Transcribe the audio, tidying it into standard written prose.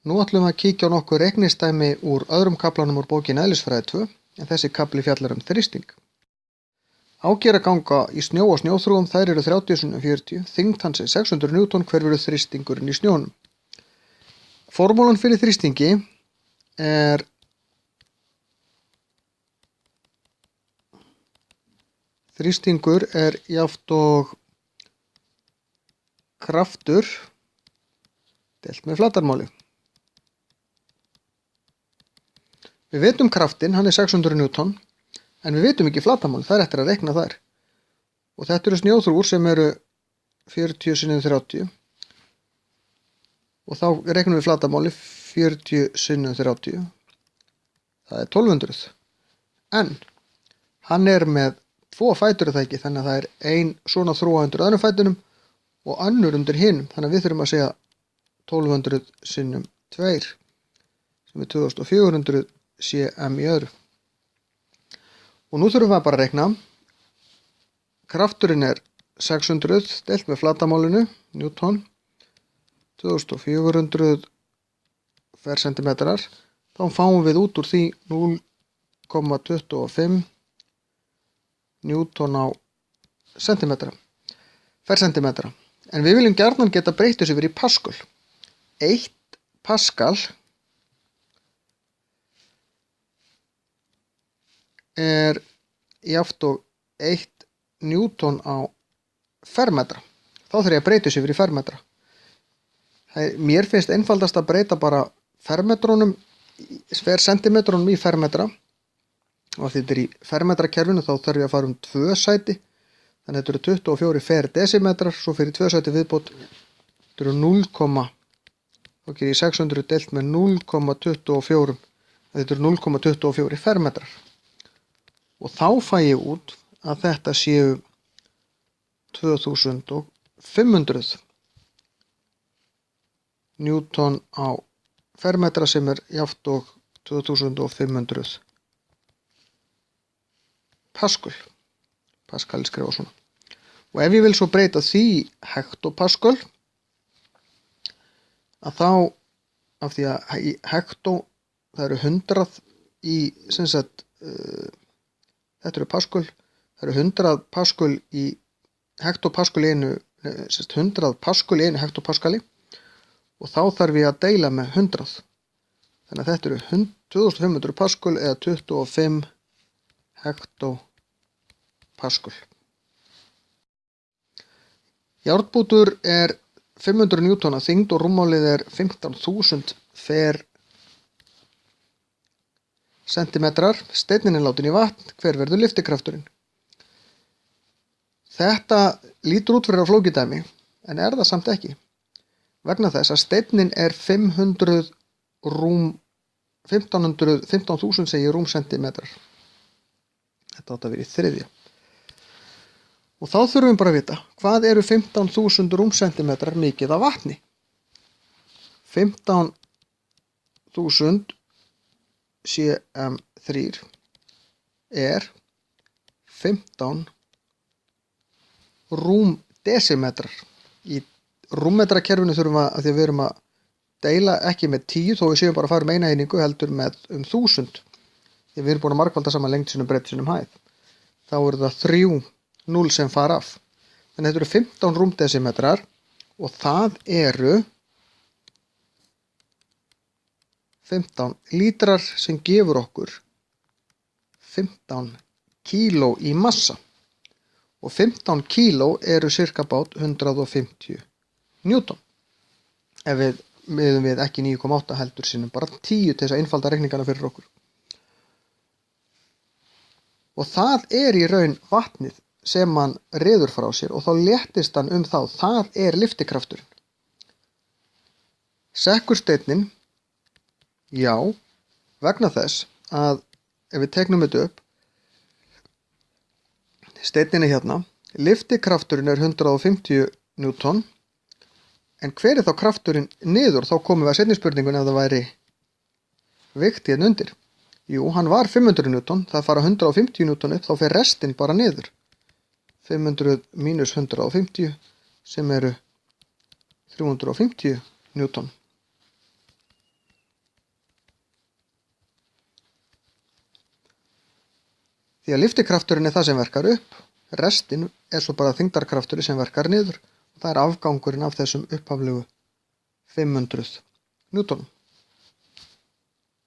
Nú ætlum við að kíkja á nokkur reiknistæmi úr öðrum kaflanum úr bókinni Eðlisfræði 2, en þessi kafli fjallar um þrýsting. Ágera ganga í snjó og snjóþrúgum, þær eru 30×40, þyngd hans er 600 Newton, hver verður þrýstingurinn í snjónum. Formúlan fyrir þrýstingi er þrýstingur er jafnt og kraftur deilt með flatarmáli. Við vitum kraftinn, hann er 600 Newton, en við vitum ekki flatarmál, það er eftir að reikna þær. Og þetta eru snjóþrúgur sem eru 40×30 og þá reiknum við flatarmáli 40×30, það er 1200. En hann er með 2 fætur það ekki, þannig að það er ein svona þrúga undir öðrum fætunum og önnur undir hinum, þannig að við þurfum að segja 1200×2 sem er 2400 cm í öðru. Og nú þurfum við bara að reikna. Krafturinn er 600 deilt með flatarmálinu, Newton, 2400 fercentimetrar. Þá fáum við út úr því 0,25 Newton á fercentimetra. En við viljum gjarnan geta breytt þessu yfir í Pascal. 1 Pascal er jafnt og 1 Newton á fermetra. Þá þarf ég að breyta þessu yfir í fermetra. Mér finnst einfaldast að breyta bara fercentimetrónum í fermetra. Og þetta er í fermetrakerfinu, þá þarf ég að fara 2 sæti. Þannig að þetta eru 24 ferdesimetrar, svo fyrir 2 sæti viðbót. Þetta eru 0, þá ger ég 600 deilt með 0,24. Þetta eru 0,24 fermetrar. Og þá fæ ég út að þetta séu 2500 Newton á fermetra sem er jafnt og 2500 Pascal. Pascal skrifa svona. Og ef ég vil svo breyta því hektopascal, að þá, af því að í hektó, það eru 100 í, sem sagt, þetta eru Pascal, það eru 100 Pascal í hektopascal í einu, 100 Pascal í einu hektopascali og þá þarf ég að deila með 100. Þannig að þetta eru 2500 Pascal eða 25 hektopascal. Járnbútur er 500 Newton að þyngd og rúmmálið er 15.000 fercentimetrar. Steinninn er látin í vatn, hver verður lyftikrafturinn? Þetta lítur út fyrir að flókið dæmi, en er það samt ekki. Vegna þess að steinninn er 15.000 rúmsentimetrar. Þetta átt að vera í þriðja. Og þá þurfum við bara að vita, hvað eru 15.000 rúmsentimetrar mikið af vatni? 15.000 cm3 er 15 rúmdesimetrar. Í rúmmetrakerfinu þurfum við, að því að við erum að deila ekki með 10, þó við séum bara að fara eina einingu, heldur með 1000. Því við erum búin að margfalda saman lengd sinum, breidd sinum, hæð. Þá eru það 3 0 sem fara af. Þannig að þetta eru 15 rúmdesimetrar og það eru 15 lítrar sem gefur okkur 15 kíló í massa. Og 15 kíló eru cirka bát 150 Newton. Ef við miðum við ekki 9,8 heldur sinum bara 10 til þess að einfalda reikningana fyrir okkur. Og það er í raun vatnið sem hann reður frá sér og þá léttist hann þá. Það er lyftikrafturinn. Sekkur steinninn, já, vegna þess að ef við teiknum þetta upp, steinninn er hérna, lyftikrafturinn er 150 Newton, en hver er þá krafturinn niður? Þá komum við að seinni spurningun ef það væri vigt hérna undir. Jú, hann var 500 Newton, það fara 150 Newton upp, þá fer restin bara niður. 500 mínus 150 sem eru 350 Newton. Því að lyftikrafturinn er það sem verkar upp, restin er svo bara þyngdarkrafturinn sem verkar niður og það er afgangurinn af þessum upphaflegu 500 newtonum.